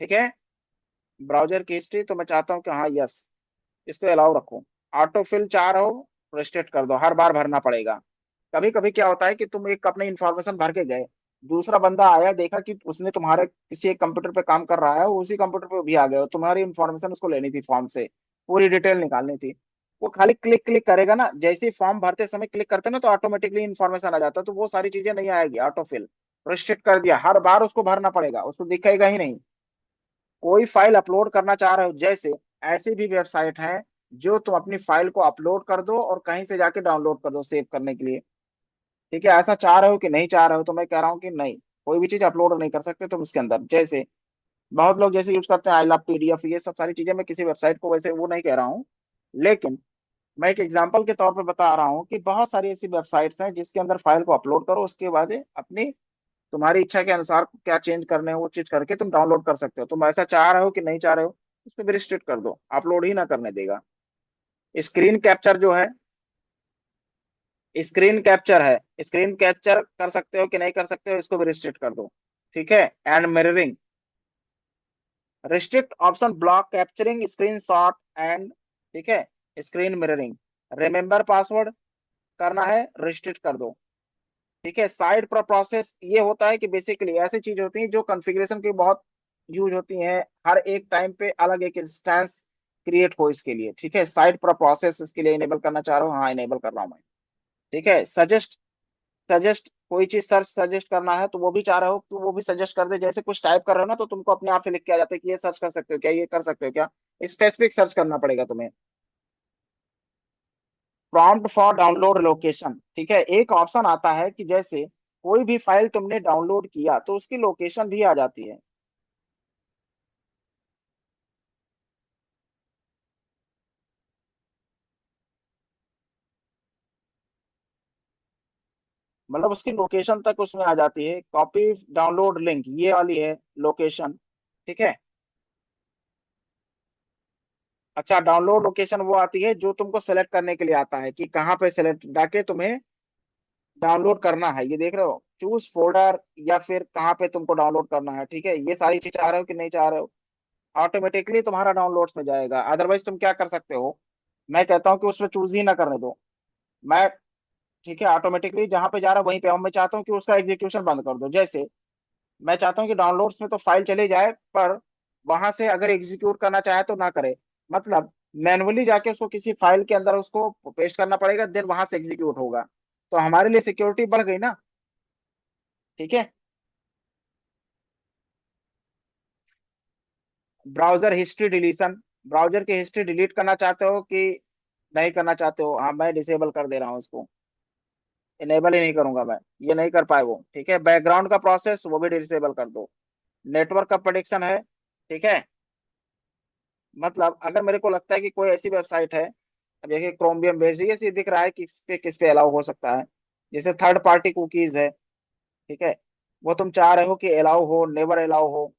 ठीक है, ब्राउजर की हिस्ट्री तो मैं चाहता हूँ कि हाँ यस, इसको अलाउ रखो। ऑटो फिल चाह रहे हो, रिस्ट्रिक्ट कर दो, हर बार भरना पड़ेगा। कभी कभी क्या होता है कि तुम एक अपनी इंफॉर्मेशन भर के गए, दूसरा बंदा आया, देखा कि उसने तुम्हारे किसी एक कंप्यूटर पे काम कर रहा है, वो उसी कंप्यूटर पे भी आ गया, तुम्हारी इंफॉर्मेशन उसको लेनी थी, फॉर्म से पूरी डिटेल निकालनी थी। वो खाली क्लिक क्लिक करेगा ना, जैसे ही फॉर्म भरते समय क्लिक करते हैं ना, तो ऑटोमेटिकली इंफॉर्मेशन आ जाता है, तो वो सारी चीजें नहीं आएगी। ऑटो फिल रिस्ट्रिक्ट कर दिया, हर बार उसको भरना पड़ेगा, उसको दिखेगा ही नहीं। कोई फाइल अपलोड करना चाह रहे हो, जैसे ऐसी भी वेबसाइट है जो तुम अपनी फाइल को अपलोड कर दो और कहीं से जाके डाउनलोड कर दो सेव करने के लिए। ठीक है, ऐसा चाह रहे हो कि नहीं चाह रहे हो, तो मैं कह रहा हूँ कि नहीं, कोई भी चीज अपलोड नहीं कर सकते तुम उसके अंदर। जैसे बहुत लोग जैसे यूज करते हैं आई लव पीडीएफ, ये सब सारी चीजें, मैं किसी वेबसाइट को वैसे वो नहीं कह रहा हूँ, लेकिन मैं एक एग्जांपल के तौर पे बता रहा हूँ कि बहुत सारी ऐसी वेबसाइट्स हैं जिसके अंदर फाइल को अपलोड करो, उसके बाद अपनी तुम्हारी इच्छा के अनुसार क्या चेंज करने हैं वो चीज करके तुम डाउनलोड कर सकते हो। तुम ऐसा चाह रहे हो कि नहीं चाह रहे हो, उसको भी रिस्ट्रिक्ट कर दो, अपलोड ही ना करने देगा। स्क्रीन कैप्चर जो है, स्क्रीन कैप्चर है, स्क्रीन कैप्चर कर सकते हो कि नहीं कर सकते हो, इसको भी रिस्ट्रिक्ट कर दो। ठीक है, and mirroring, restrict option block capturing screen shot and, ठीक है, स्क्रीन मिररिंग। रिमेंबर पासवर्ड करना है, रिस्ट्रिक्ट कर दो। ठीक है, साइड पर प्रोसेस, ये होता है कि बेसिकली ऐसी चीज होती है जो कॉन्फ़िगरेशन की बहुत यूज होती हैं, हर एक टाइम पे अलग एक इंस्टेंस क्रिएट हो इसके लिए। ठीक है, साइड पर प्रोसेस इसके लिए इनेबल करना चाह रहा हूँ, हाँ इनेबल कर रहा हूँ मैं। ठीक है, सजेस्ट, सजेस्ट कोई चीज सर्च सजेस्ट करना है तो वो भी चाह रहे हो तो वो भी सजेस्ट कर दे। जैसे कुछ टाइप कर रहे हो ना, तो तुमको अपने आप से लिख के आ जाता है कि ये सर्च कर सकते हो क्या, ये कर सकते हो क्या, स्पेसिफिक सर्च करना पड़ेगा तुम्हें। प्रॉम्प्ट फॉर डाउनलोड लोकेशन, ठीक है, एक ऑप्शन आता है कि जैसे कोई भी फाइल तुमने डाउनलोड किया तो उसकी लोकेशन भी आ जाती है। मतलब उसकी लोकेशन तक उसमें आ जाती है। कॉपी डाउनलोड लिंक, ये वाली है लोकेशन। ठीक है, अच्छा, डाउनलोड लोकेशन वो आती है जो तुमको सेलेक्ट करने के लिए आता है कि कहाँ पे सेलेक्ट जाके तुम्हें डाउनलोड करना है। ये देख रहे हो, चूज फोल्डर, या फिर कहाँ पे तुमको डाउनलोड करना है। ठीक है, ये सारी चीज चाह रहे हो कि नहीं चाह रहे हो, ऑटोमेटिकली तुम्हारा डाउनलोड्स में जाएगा। अदरवाइज तुम क्या कर सकते हो, मैं कहता हूँ कि उसमें चूज ही ना करने दो। मैं, ठीक है, ऑटोमेटिकली जहां पे जा रहा है वहीं पे मैं चाहता हूँ कि उसका एग्जीक्यूशन बंद कर दो। जैसे मैं चाहता हूँ कि डाउनलोड्स में तो फाइल चले जाए, पर वहां से अगर एग्जीक्यूट करना चाहे तो ना करे। मतलब मैनुअली जाके उसको किसी फाइल के अंदर उसको पेस्ट करना पड़ेगा, देन वहां से एग्जीक्यूट होगा। तो हमारे लिए सिक्योरिटी बढ़ गई ना। ठीक है। ब्राउजर हिस्ट्री डिलीशन, ब्राउजर की हिस्ट्री डिलीट करना चाहते हो कि नहीं करना चाहते हो? हाँ, मैं डिसेबल कर दे रहा हूँ उसको, इनेबल ही नहीं करूंगा मैं, ये नहीं कर पाए वो। ठीक है, बैकग्राउंड का प्रोसेस वो भी डिसेबल कर दो। नेटवर्क का प्रोटेक्शन है। ठीक है, मतलब अगर मेरे को लगता है कि कोई ऐसी वेबसाइट है, अब देखिए क्रोमियम बेस्ड, ये दिख रहा है कि किस पे अलाउ हो सकता है। जैसे थर्ड पार्टी कुकीज है, ठीक है, वो तुम चाह रहे हो कि अलाउ हो, नेवर अलाउ हो।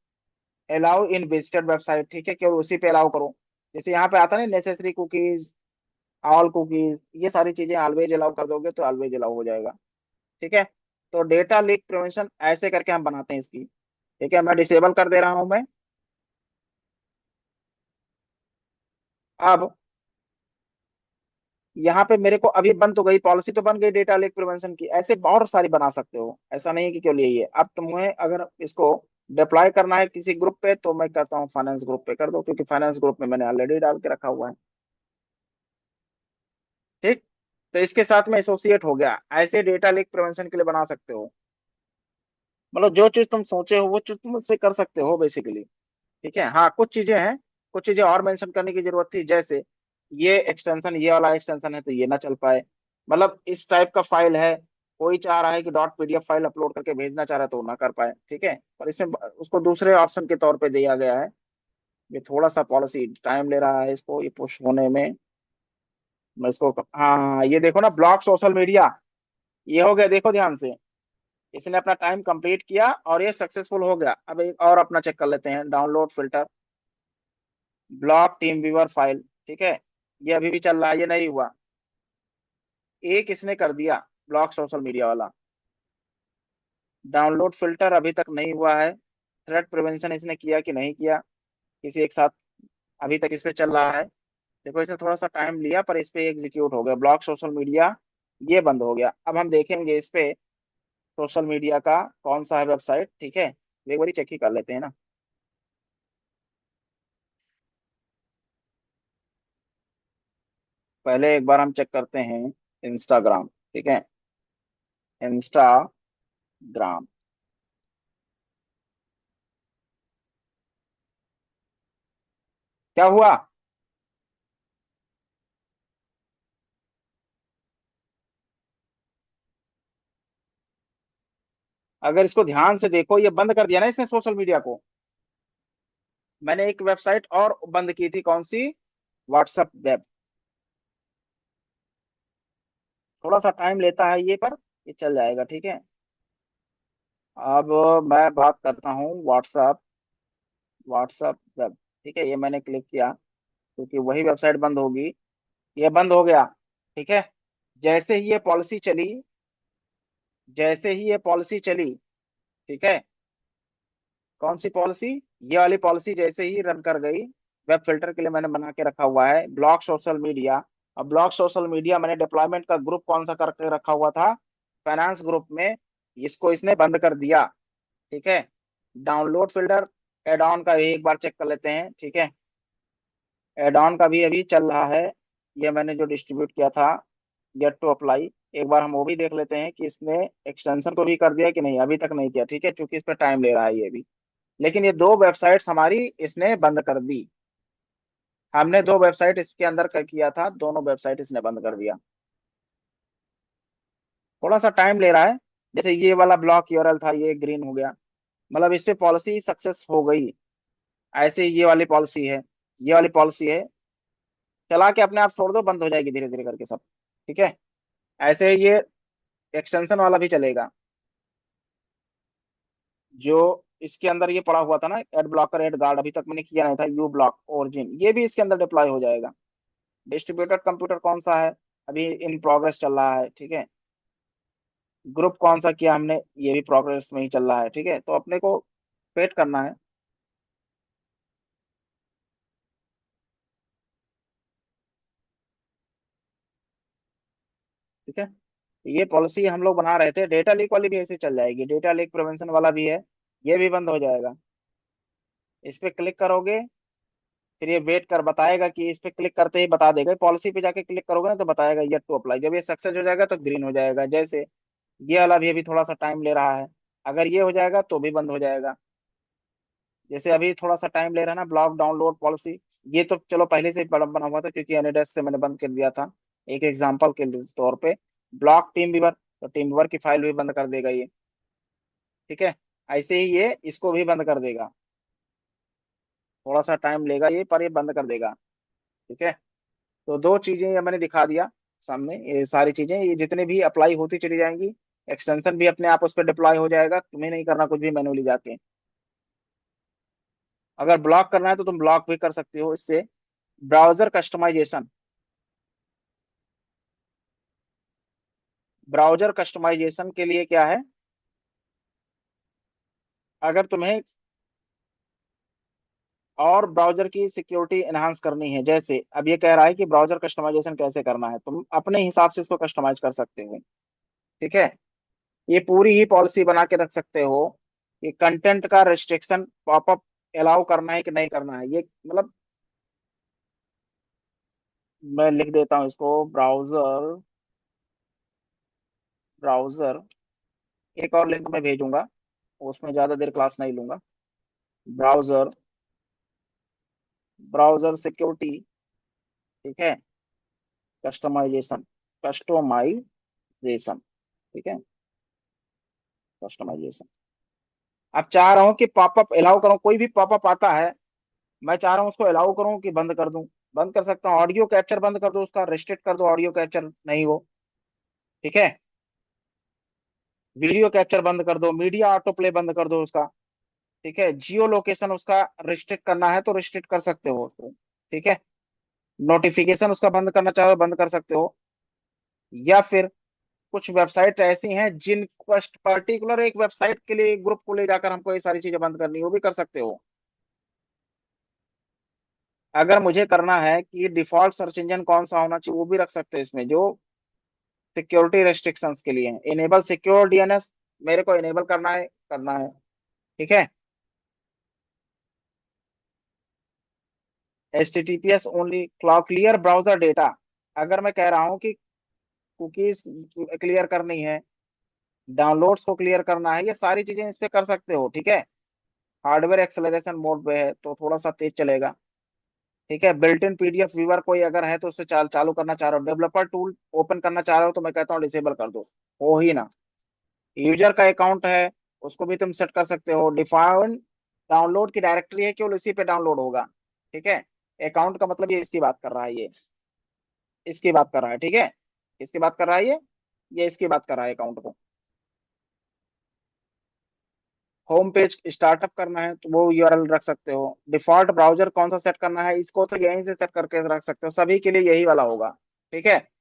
अलाउ इन विजिटेड वेबसाइट, ठीक है, केवल उसी पे अलाउ करो। जैसे यहाँ पे आता है ना, नेसेसरी कुकीज, ऑल कुकीज, ये सारी चीजें ऑलवेज अलाउ कर दोगे तो ऑलवेज अलाउ हो जाएगा। ठीक है, तो डेटा लीक प्रिवेंशन ऐसे करके हम बनाते हैं इसकी। ठीक है, मैं डिसेबल कर दे रहा हूं मैं। अब यहाँ पे मेरे को अभी बन तो गई, पॉलिसी तो बन गई डेटा लीक प्रिवेंशन की। ऐसे बहुत सारी बना सकते हो, ऐसा नहीं है कि केवल यही है। अब तुम्हें अगर इसको डिप्लॉय करना है किसी ग्रुप पे, तो मैं कहता हूँ फाइनेंस ग्रुप पे कर दो, क्योंकि फाइनेंस ग्रुप में मैंने ऑलरेडी डाल के रखा हुआ है। ठीक, तो इसके साथ में एसोसिएट हो गया। ऐसे डेटा लीक प्रिवेंशन के लिए बना सकते हो। मतलब जो चीज तुम सोचे हो वो चीज तुम उससे कर सकते हो बेसिकली। ठीक है, हाँ, कुछ चीजें हैं, कुछ चीजें और मेंशन करने की जरूरत थी। जैसे ये एक्सटेंशन, ये वाला एक्सटेंशन है तो ये ना चल पाए। मतलब इस टाइप का फाइल है, कोई चाह रहा है कि डॉट पीडीएफ फाइल अपलोड करके भेजना चाह रहा है तो वो ना कर पाए। ठीक है, पर इसमें उसको दूसरे ऑप्शन के तौर पे दिया गया है। ये थोड़ा सा पॉलिसी टाइम ले रहा है इसको, ये पुश होने में। मैं इसको, हाँ, ये देखो ना, ब्लॉक सोशल मीडिया, ये हो गया, देखो ध्यान से। इसने अपना टाइम कंप्लीट किया और ये सक्सेसफुल हो गया। अब एक और अपना चेक कर लेते हैं, download filter, block team viewer file. ठीक है, ये अभी भी चल रहा है, ये नहीं हुआ। एक इसने कर दिया, ब्लॉक सोशल मीडिया वाला। डाउनलोड फिल्टर अभी तक नहीं हुआ है। थ्रेट प्रिवेंशन इसने किया कि नहीं किया, किसी एक साथ, अभी तक इस पे चल रहा है। देखो, इसने थोड़ा सा टाइम लिया पर इस पे एग्जीक्यूट हो गया, ब्लॉक सोशल मीडिया, ये बंद हो गया। अब हम देखेंगे इस पे सोशल मीडिया का कौन सा है वेबसाइट। ठीक है, एक बार चेक ही कर लेते हैं ना। पहले एक बार हम चेक करते हैं इंस्टाग्राम। ठीक है, इंस्टाग्राम, क्या हुआ? अगर इसको ध्यान से देखो, ये बंद कर दिया ना इसने सोशल मीडिया को। मैंने एक वेबसाइट और बंद की थी, कौन सी? WhatsApp web. थोड़ा सा टाइम लेता है ये, पर ये चल जाएगा। ठीक है, अब मैं बात करता हूँ व्हाट्सएप, व्हाट्सएप वेब। ठीक है, ये मैंने क्लिक किया क्योंकि वही वेबसाइट बंद होगी। ये बंद हो गया। ठीक है, जैसे ही ये पॉलिसी चली, जैसे ही ये पॉलिसी चली, ठीक है, कौन सी पॉलिसी? ये वाली पॉलिसी जैसे ही रन कर गई, वेब फिल्टर के लिए मैंने बना के रखा हुआ है ब्लॉक सोशल मीडिया। अब ब्लॉक सोशल मीडिया मैंने डिप्लॉयमेंट का ग्रुप कौन सा करके रखा हुआ था? फाइनेंस ग्रुप में। इसको इसने बंद कर दिया। ठीक है, डाउनलोड फिल्टर, एड ऑन का भी एक बार चेक कर लेते हैं। ठीक है, एड ऑन का भी अभी चल रहा है, ये मैंने जो डिस्ट्रीब्यूट किया था, गेट टू अप्लाई। एक बार हम वो भी देख लेते हैं कि इसने एक्सटेंशन को भी कर दिया कि नहीं। अभी तक नहीं किया। ठीक है, क्योंकि इस पर टाइम ले रहा है ये भी। लेकिन ये दो वेबसाइट्स हमारी इसने बंद कर दी। हमने दो वेबसाइट इसके अंदर कर किया था, दोनों वेबसाइट इसने बंद कर दिया। थोड़ा सा टाइम ले रहा है। जैसे ये वाला ब्लॉक यूआरएल था, ये ग्रीन हो गया, मतलब इस पे पॉलिसी सक्सेस हो गई। ऐसे ये वाली पॉलिसी है, ये वाली पॉलिसी है, चला के अपने आप छोड़ दो, बंद हो जाएगी धीरे धीरे करके सब। ठीक है, ऐसे ये एक्सटेंशन वाला भी चलेगा, जो इसके अंदर ये पड़ा हुआ था ना, एड ब्लॉकर, एड गार्ड, अभी तक मैंने किया नहीं था, यू ब्लॉक ओरिजिन, ये भी इसके अंदर डिप्लॉय हो जाएगा। डिस्ट्रीब्यूटेड कंप्यूटर कौन सा है, अभी इन प्रोग्रेस चल रहा है, ठीक है। ग्रुप कौन सा किया हमने, ये भी प्रोग्रेस में ही चल रहा है, ठीक है। तो अपने को वेट करना है, ठीक है। ये पॉलिसी हम लोग बना रहे थे, डेटा लीक वाली भी ऐसे चल जाएगी, डेटा लीक प्रिवेंशन वाला भी है, ये भी बंद हो जाएगा। इस पे क्लिक करोगे, फिर ये वेट कर बताएगा कि इस पे क्लिक करते ही बता देगा, पॉलिसी पे जाके क्लिक करोगे ना तो बताएगा येट टू अप्लाई, जब ये सक्सेस हो जाएगा तो ग्रीन हो जाएगा। जैसे ये वाला भी अभी थोड़ा सा टाइम ले रहा है, अगर ये हो जाएगा तो भी बंद हो जाएगा। जैसे अभी थोड़ा सा टाइम ले रहा है ना, ब्लॉक डाउनलोड पॉलिसी, ये तो चलो पहले से ही बना हुआ था क्योंकि एनएडएस से मैंने बंद कर दिया था, एक एग्जांपल के तौर पे। ब्लॉक टीम व्यूअर, तो टीम व्यूअर की फाइल भी बंद कर देगा ये, ठीक है। ऐसे ही ये इसको भी बंद कर देगा, थोड़ा सा टाइम लेगा ये, पर ये बंद कर देगा, ठीक है। तो दो चीजें ये मैंने दिखा दिया सामने, ये सारी चीजें ये जितने भी अप्लाई होती चली जाएंगी, एक्सटेंशन भी अपने आप उस पर डिप्लॉय हो जाएगा, तुम्हें नहीं करना कुछ भी मैनुअली जाके। अगर ब्लॉक करना है तो तुम ब्लॉक भी कर सकते हो इससे। ब्राउजर कस्टमाइजेशन, ब्राउजर कस्टमाइजेशन के लिए क्या है, अगर तुम्हें और ब्राउजर की सिक्योरिटी एनहांस करनी है, जैसे अब ये कह रहा है कि ब्राउजर कस्टमाइजेशन कैसे करना है, तुम अपने हिसाब से इसको कस्टमाइज कर सकते हो, ठीक है। ये पूरी ही पॉलिसी बना के रख सकते हो कि कंटेंट का रिस्ट्रिक्शन पॉपअप अलाउ करना है कि नहीं करना है, ये मतलब मैं लिख देता हूँ इसको, ब्राउजर, ब्राउजर, एक और लिंक मैं भेजूंगा, उसमें ज्यादा देर क्लास नहीं लूंगा। ब्राउजर, ब्राउजर सिक्योरिटी, ठीक है, कस्टमाइजेशन, कस्टमाइजेशन, ठीक है, कस्टमाइजेशन। अब चाह रहा हूँ कि पॉपअप अलाउ करूँ, कोई भी पॉपअप आता है मैं चाह रहा हूँ उसको अलाउ करूँ कि बंद कर दूं, बंद कर सकता हूँ। ऑडियो कैप्चर बंद कर दो, उसका रिस्ट्रिक्ट कर दो, ऑडियो कैप्चर नहीं हो, ठीक है। वीडियो कैप्चर बंद कर दो, मीडिया ऑटो प्ले बंद कर दो उसका, ठीक है। जियो लोकेशन उसका रिस्ट्रिक्ट करना है तो रिस्ट्रिक्ट कर सकते हो उसको, ठीक है। नोटिफिकेशन उसका बंद करना चाहो बंद कर सकते हो। या फिर कुछ वेबसाइट ऐसी हैं जिन पर्टिकुलर एक वेबसाइट के लिए ग्रुप को ले जाकर हमको ये सारी चीजें बंद करनी है, वो भी कर सकते हो। अगर मुझे करना है कि डिफॉल्ट सर्च इंजन कौन सा होना चाहिए, वो भी रख सकते हैं इसमें, जो सिक्योरिटी रेस्ट्रिक्शंस के लिए इनेबल सिक्योर डीएनएस, मेरे को इनेबल करना है, ठीक है। HTTPS only, clear browser data, अगर मैं कह रहा हूँ कि कुकीज क्लियर करनी है, डाउनलोड्स को क्लियर करना है, ये सारी चीजें इस पे कर सकते हो, ठीक है। हार्डवेयर एक्सेलरेशन मोड पे है तो थोड़ा सा तेज चलेगा, ठीक है। बिल्ट इन पीडीएफ व्यूअर कोई अगर है तो उससे चालू करना चाह रहे हो, डेवलपर टूल ओपन करना चाह रहे हो तो मैं कहता हूँ डिसेबल कर दो, हो ही ना। यूजर का अकाउंट है, उसको भी तुम सेट कर सकते हो। डिफाइन डाउनलोड की डायरेक्टरी है, केवल इसी पे डाउनलोड होगा, ठीक है। अकाउंट का मतलब ये इसकी बात कर रहा है, ये इसकी बात कर रहा है, ठीक है। इसकी बात कर रहा है ये इसकी बात कर रहा है अकाउंट को। होम पेज स्टार्टअप करना है तो वो यूआरएल रख सकते हो। डिफॉल्ट ब्राउजर कौन सा सेट करना है, इसको तो यहीं से सेट करके रख सकते हो, सभी के लिए यही वाला होगा, ठीक है।